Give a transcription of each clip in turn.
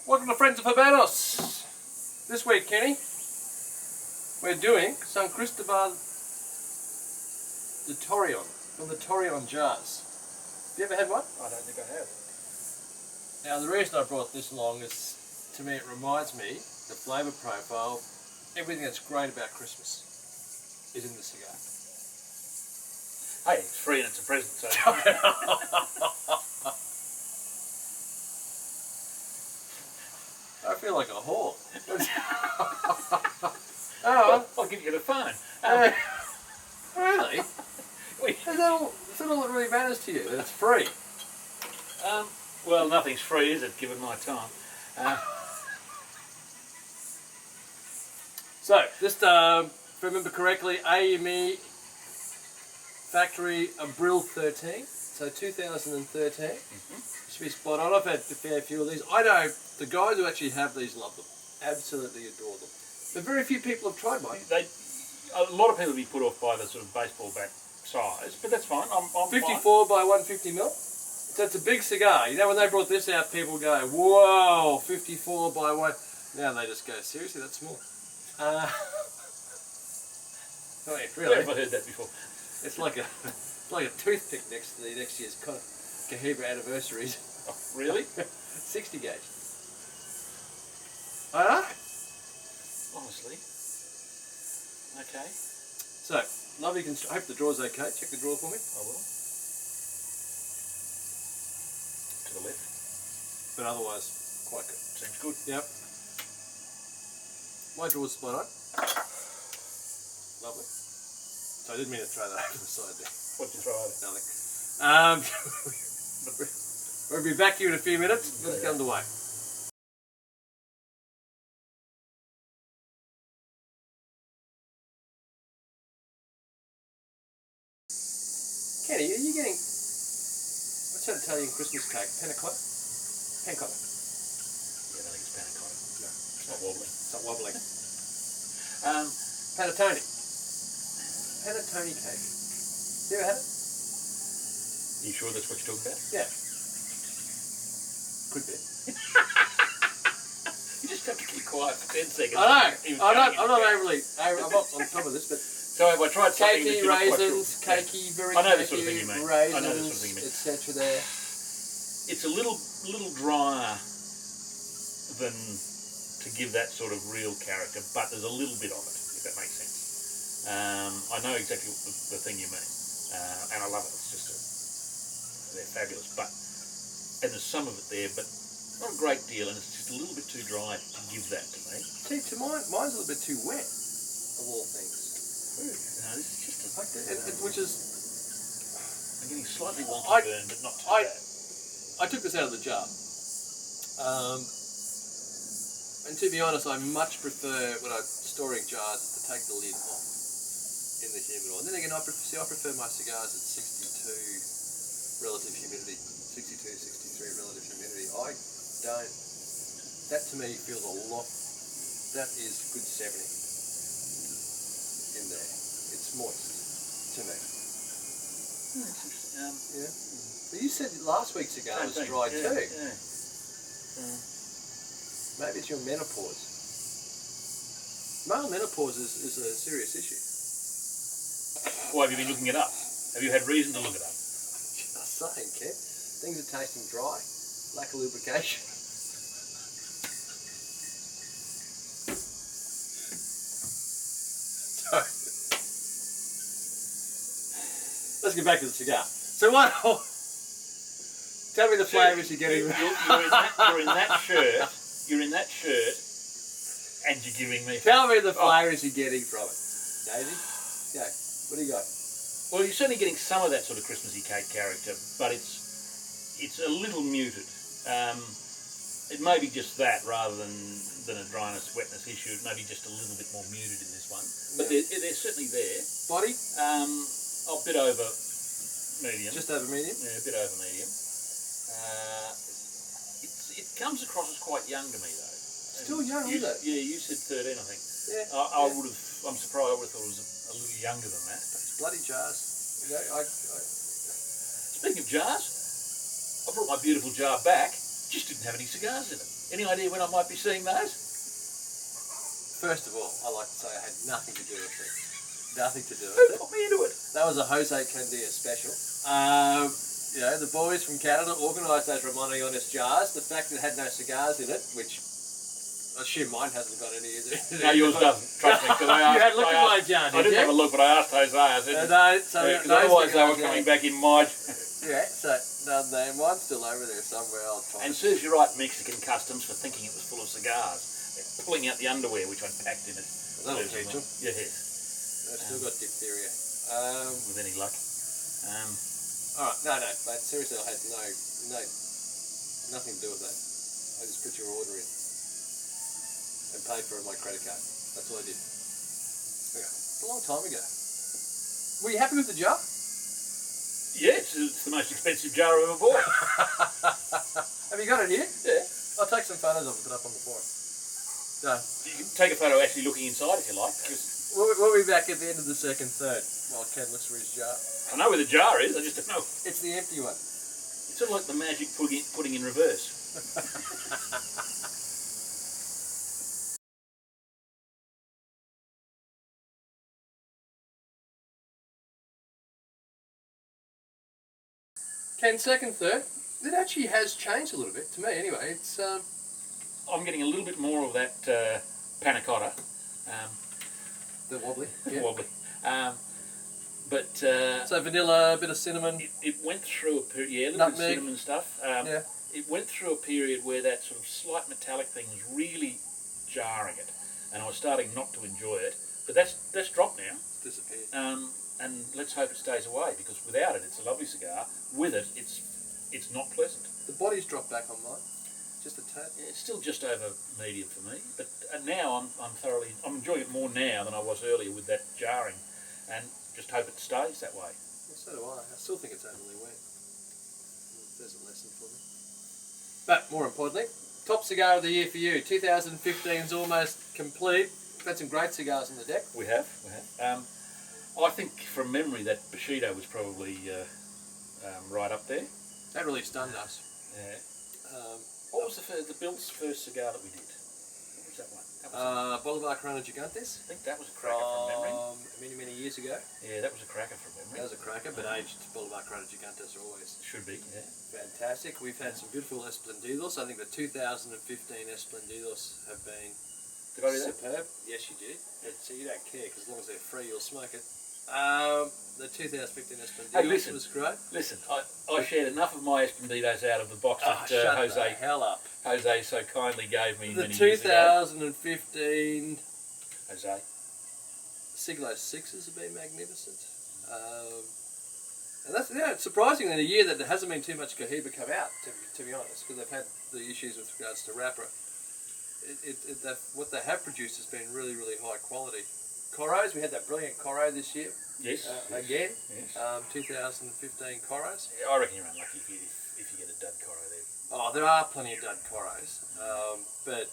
Welcome to Friends of Habanos. This week, Kenny, we're doing some Cristobal de Torreon from the Torreon jars. Have you ever had one? I don't think I have. Now, the reason I brought this along is, to me, it reminds me, the flavour profile, everything that's great about Christmas is in the cigar. Hey, it's free and it's a present, so... I feel like a whore. I'll give you the phone. Really? That's all that really matters to you, that it's free. Well, nothing's free, is it, given my time? So, just if I remember correctly, AME Factory Abril 13, so 2013. Should be spot on. I've had a fair few of these. I know the guys who actually have these love them. Absolutely adore them. But very few people have tried mine. A lot of people would be put off by the sort of baseball bat size, but that's fine. I'm 54 by 150 mil. So it's a big cigar. You know, when they brought this out, people go, whoa, 54 by 1. Now they just go, seriously, that's small. Wait, really? I've never heard that before. It's like a toothpick next to the next year's Cohiba anniversaries. Oh, really? 60 gauge. Honestly. Okay. So, lovely. I hope the draw's okay. Check the draw for me. I will. To the left. But otherwise, quite good. Seems good. Yep. My draw's spot on. Lovely. So I didn't mean to throw that over the side there. What did you throw over? Nothing. We'll be back here in a few minutes. Let's get underway. Kenny, are you getting... what's that Italian Christmas cake? Panna cotta? Panna cotta. Yeah, I think it's panna cotta. No. It's not wobbling. It's not wobbling. Panettone. Panettone cake. You ever had it? Are you sure that's what you're talking about? Yeah. Could be. You just have to keep quiet for 10 seconds. I know. I'm not overly... I'm not on top of this, but... So have I tried something cakey raisins, cakey, very I know the sort of cakey thing you mean. raisins, I know the sort of thing you mean. etc. there. It's a little drier than to give that sort of real character, but there's a little bit of it, if that makes sense. I know exactly the thing you mean, and I love it. It's just they're fabulous, and there's some of it there, but not a great deal, and it's just a little bit too dry to give that to me. See, to mine's a little bit too wet, of all things. No, this is just like that, which is... I'm getting slightly wonky burn, but not too bad. I took this out of the jar. And to be honest, I much prefer, when I'm storing jars, is to take the lid off in the humidor. And then again, I prefer my cigars at 62 relative humidity. 62, 63 relative humidity. I don't... that to me feels a lot... that is good 70 in there. It's moist to me. That's interesting. Yeah. But you said last week's cigar was dry too. Yeah. Maybe it's your menopause. Male menopause is a serious issue. Why have you been looking it up? Have you had reason to look it up? Just saying, Ken. Things are tasting dry. Lack of lubrication. So, let's get back to the cigar. So what? Tell me the flavours you're getting. You're in that shirt. You're in that shirt, and you're giving me... Tell me the flavours you're getting from it. Daisy? Go. What do you got? Well, you're certainly getting some of that sort of Christmassy cake character, but it's a little muted. It may be just that rather than a dryness, wetness issue. It may be just a little bit more muted in this one. But they're certainly there. Body? A bit over medium. Just over medium? Yeah, a bit over medium. It comes across as quite young to me, though. Still young, isn't it? Yeah, you said 13, I think. Yeah. I'm surprised. I would have thought it was a little younger than that. It's bloody jars. You know, Speaking of jars, I brought my beautiful jar back. Just didn't have any cigars in it. Any idea when I might be seeing those? First of all, I like to say I had nothing to do with it. Nothing to do Who with it. put me into it? That was a Jose Candia special. You know, the boys from Canada organised those Ramon-Ionis jars. The fact that it had no cigars in it, which I assume mine hasn't got any either. No, yours doesn't. Trust me. Because I asked, you had a look at my jar, I didn't have a look, but I asked Jose. I said, because otherwise they were coming back in my... Yeah, so mine's still over there somewhere. And serves you right, Mexican customs, for thinking it was full of cigars. They're pulling out the underwear which I'd packed in it. That'll teach them. Yes. They've still got diphtheria. With any luck. Alright, no, mate, seriously, I had nothing to do with that. I just put your order in and paid for it on my credit card. That's all I did. Yeah, it's a long time ago. Were you happy with the jar? Yeah, it's the most expensive jar I've ever bought. Have you got it here? Yeah. I'll take some photos of it, put it up on the forum. No. You can take a photo actually looking inside if you like. We'll be back at the end of the second third while Ken looks for his jar. I know where the jar is, I just don't know. It's the empty one. It's sort of like the magic pudding in reverse. Ken, second third, it actually has changed a little bit, to me anyway. It's I'm getting a little bit more of that panna cotta. The wobbly. Yeah. Wobbly. But so vanilla, a bit of cinnamon. It went through a period, yeah, a little nutmeg. bit of cinnamon stuff. Yeah. It went through a period where that sort of slight metallic thing was really jarring it, and I was starting not to enjoy it. But that's dropped now. It's disappeared. And let's hope it stays away, because without it, it's a lovely cigar. With it, it's not pleasant. The body's dropped back on mine, just a tad. Yeah, it's still just over medium for me, but now I'm enjoying it more now than I was earlier with that jarring, and just hope it stays that way. Well, so do I. I still think it's overly wet. There's a lesson for me. But more importantly, top cigar of the year for you. 2015's almost complete. We've had some great cigars on the deck. We have. I think from memory that Bushido was probably right up there. That really stunned us. Yeah. What was the Bill's first cigar that we did? What was that one? Bolivar Corona Gigantes. I think that was a cracker from memory. Many years ago. Yeah, that was a cracker from memory. That was a cracker, but aged Bolivar Corona Gigantes are always should be. Yeah. Fantastic. We've had some beautiful Esplendidos. I think the 2015 Esplendidos have been superb. Yes, you did. So you don't care, because as long as they're free, you'll smoke it. The 2015 Esplendidos was great. Listen, I shared enough of my Esplendidos out of the box that shut the hell up. Jose so kindly gave me the many years ago. 2015 Jose. Siglo 6s have been magnificent. And that's it's surprising in a year that there hasn't been too much Cohiba come out, to be honest, because they've had the issues with regards to wrapper. What they have produced has been really, really high quality. Coros, we had that brilliant Coro this year. Yes. Again. Yes. 2015 Coros. I reckon you're unlucky if you get a dud Coro there. Oh, there are plenty of dud Coros, but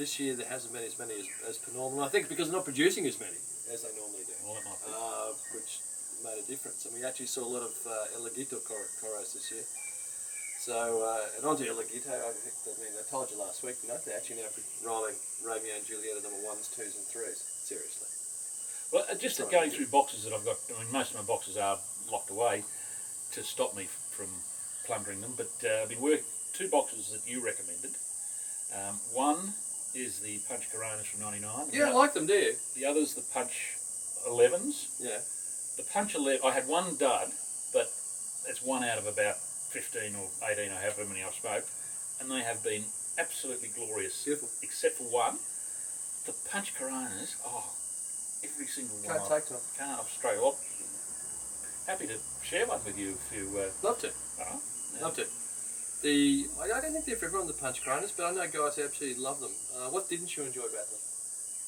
this year there hasn't been as many as per normal. I think because they're not producing as many as they normally do. Well, it might be. Which made a difference. And we actually saw a lot of El Aguito Coros this year. So, and onto El Aguito, I told you last week, they're actually now rolling Romeo and Juliet number 1s, 2s and 3s. Seriously. Well, just going through boxes that I've got, most of my boxes are locked away to stop me from plundering them, but I've been working 2 boxes that you recommended. One is the Punch Coronas from 99. You don't like them, do you? The other's the Punch 11s. Yeah. The Punch 11, I had one dud, but it's one out of about 15 or 18 or however many I've smoked, and they have been absolutely glorious. Beautiful. Except for one. The Punch Coronas, every single one. Can't take them. Can't, I'm straight up. Happy to share one with you if you... Love to. Yeah. Love to. I don't think they're for everyone, the Punch Coronas, but I know guys who absolutely love them. What didn't you enjoy about them?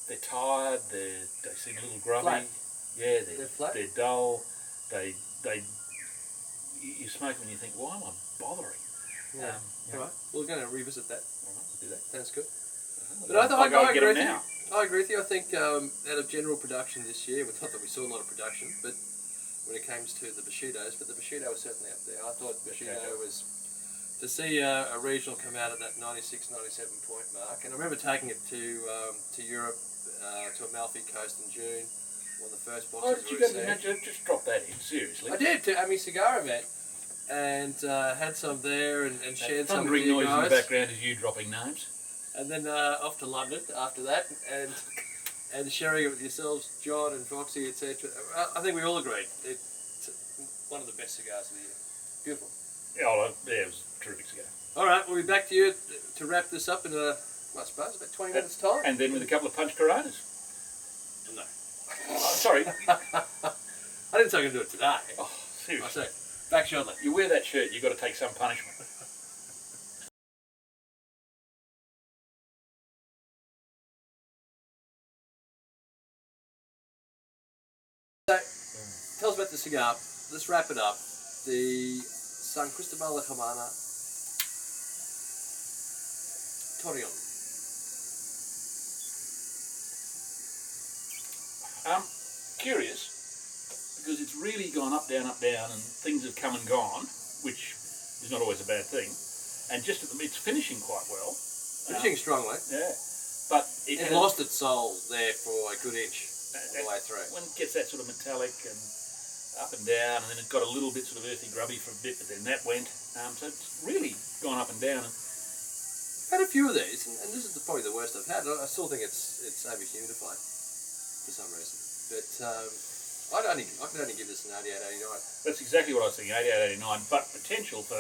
They're tired, they seem a little grumpy. Flat. Yeah, They're flat. They're dull. You smoke them and you think, why am I bothering? Yeah. All right. We're going to revisit that. All right, we'll do that. Sounds good. But I agree with you. now. I agree with you. I think out of general production this year, not that we saw a lot of production, but when it comes to the Bushidos, but the Bushido was certainly up there. I thought Bushido was to see a regional come out at that 96, 97 point mark, and I remember taking it to Europe, to Amalfi Coast in June. One of the first Oh, boxes did you we go received. just drop that in, seriously? I did, to Ami Cigar event, and had some there and shared some with thundering you noise guys. in the background is you dropping names. And then off to London after that, and sharing it with yourselves, John and Foxy, etc. I think we all agreed it's one of the best cigars of the year. Beautiful. Yeah, it was a terrific cigar. All right, we'll be back to you to wrap this up in I suppose, about 20 minutes' time. And then with a couple of punch Coronas. No. Oh, sorry. I didn't say I was going to do it today. Oh, seriously. I say, back shortly. You wear that shirt, you've got to take some punishment. So, tell us about the cigar. Let's wrap it up. The San Cristobal de Habana Torreon. Curious, because it's really gone up, down, and things have come and gone, which is not always a bad thing. And just it's finishing quite well. Finishing strongly. Yeah, but It lost its soul there for a good inch all the way through. When it gets that sort of metallic and up and down, and then it got a little bit sort of earthy, grubby for a bit, but then that went. So it's really gone up and down. I've had a few of these, and this is probably the worst I've had. I still think it's over-humidified for some reason. But I can only give this an 88, 89. That's exactly what I was thinking, 88, 89, but potential for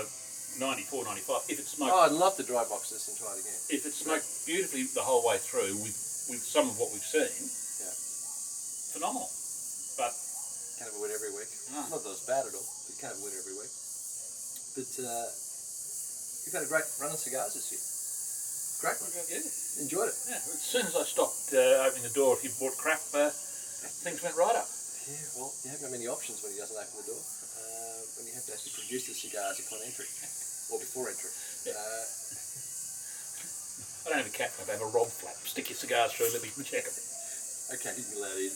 94, 95 if it's smoked. Oh, I'd love to dry box this and try it again. If it's smoked beautifully the whole way through with some of what we've seen, Yeah. phenomenal. But Can't have a win every week. No. Not that it's bad at all, but you can't have a win every week. But we've had a great run of cigars this year. Great one. yeah, Enjoyed it. yeah. As soon as I stopped opening the door, if you bought crap, things went right up. Yeah, well, you haven't got many options when he doesn't open the door. When you have to actually produce the cigars upon entry, or before entry. Yeah. I don't have a cat flap, I have a rob flap. Stick your cigars through, let me check them. Okay, you can allow it in.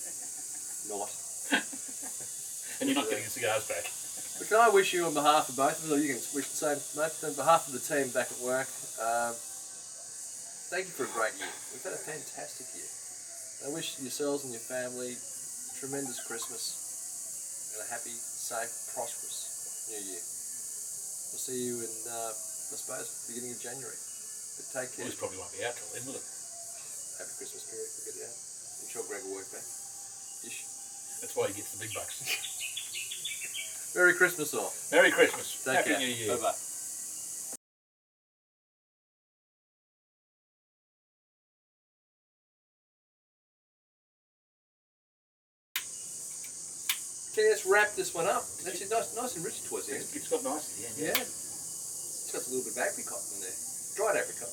Not. And you're not getting the cigars back. But can I wish you on behalf of both of us, or you can wish the same, mate, on behalf of the team back at work, thank you for a great year. We've had a fantastic year. I wish yourselves and your family a tremendous Christmas and a happy, safe, prosperous New Year. We'll see you in, I suppose, beginning of January. But take care. Well, this probably won't be out till then, will it? Happy Christmas period. We'll get it out. I'm sure Greg will work back. Ish. That's why he gets the big bucks. Merry Christmas all. Merry Christmas. Take Happy care. New Year. Bye-bye. Okay, let's wrap this one up. Actually, nice and rich towards the end. It's got nice at the end. Yeah. It's got a little bit of apricot in there. Dried apricot.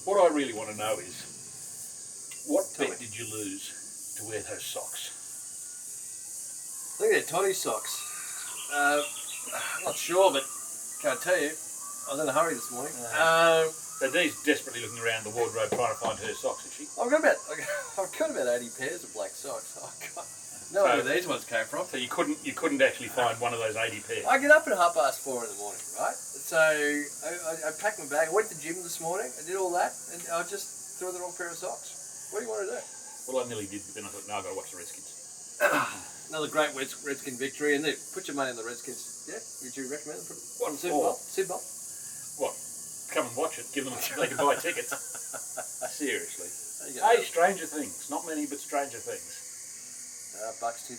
What I really want to know is, what Tell bet me. did you lose to wear those socks? I think they're toddy socks. I'm not sure, but can't tell you. I was in a hurry this morning. So Dee's desperately looking around the wardrobe trying to find her socks, is she? I've got about 80 pairs of black socks. Oh God, no idea where these ones came from. So you couldn't actually find one of those 80 pairs. I get up at 4:30 in the morning, right? So I packed my bag. I went to the gym this morning. I did all that, and I just threw the wrong pair of socks. What do you want to do? Well, I nearly did, but then I thought, no, I've got to watch the Redskins. Another great Redskin victory, and put your money on the Redskins. Yeah, would you recommend them? What Super for? Bowl? Super Bowl? What? Come and watch it. Give them. They can buy tickets. Seriously. There you go. Hey, Stranger Things. Not many, but Stranger Things. Bucks 2002.